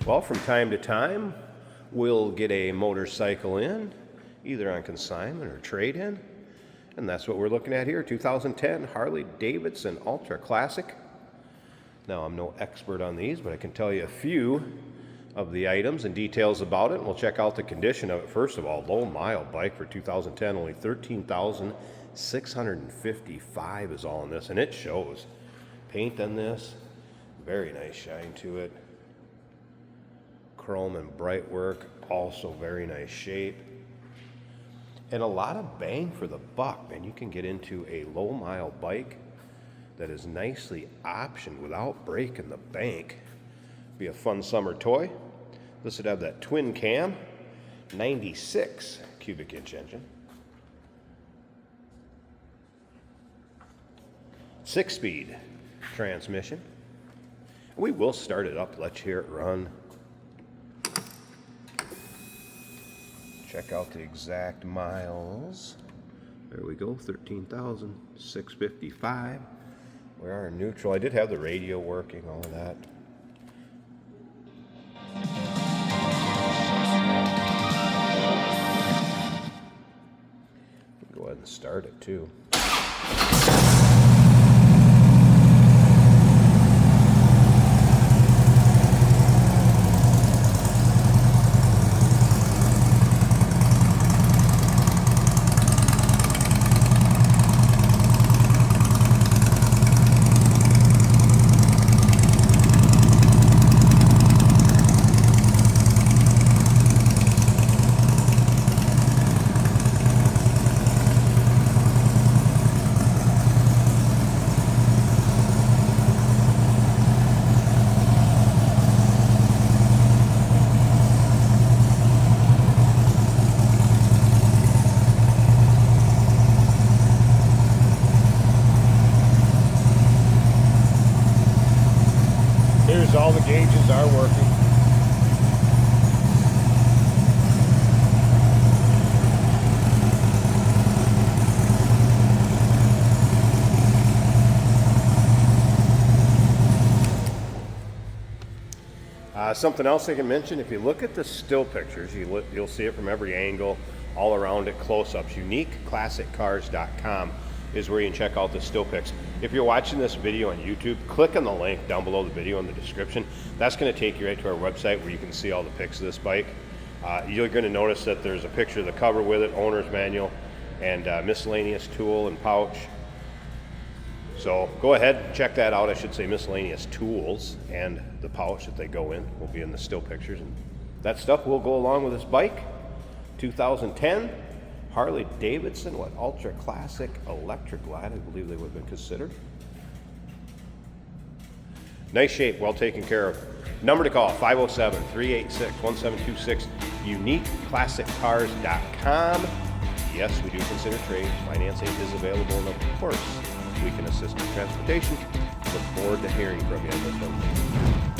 Well, from time to time, we'll get a motorcycle in, either on consignment or trade-in. And that's what we're looking at here, 2010 Harley-Davidson Ultra Classic. Now, I'm no expert on these, but I can tell you a few of the items and details about it. We'll check out the condition of it. First of all, low mile bike for 2010, only 13,655 is all in this, and it shows. Paint on this, very nice shine to it. Chrome and bright work, also very nice shape. And a lot of bang for the buck, man. You can get into a low mile bike that is nicely optioned without breaking the bank. Be a fun summer toy. This would have that twin cam, 96 cubic inch engine. 6-speed transmission. We will start it up, let you hear it run. Check out the exact miles. There we go, 13,655. We are in neutral. I did have the radio working, all of that. Go ahead and start it too. Here's all the gauges are working. Something else I can mention, if you look at the still pictures, you'll see it from every angle, all around it, close-ups. UniqueClassicCars.com is where you can check out the still pics. If you're watching this video on YouTube, click on the link down below the video in the description. That's going to take you right to our website where you can see all the pics of this bike. You're going to notice that there's a picture of the cover with it, owner's manual, and miscellaneous tool and pouch. So go ahead and check that out. I should say miscellaneous tools, and the pouch that they go in will be in the still pictures. And that stuff will go along with this bike. 2010 Harley-Davidson, Ultra Classic Electric Glide, I believe they would have been considered. Nice shape, well taken care of. Number to call, 507-386-1726, UniqueClassicCars.com. Yes, we do consider trades. Financing is available, and of course, we can assist with transportation. Look forward to hearing from you on this one.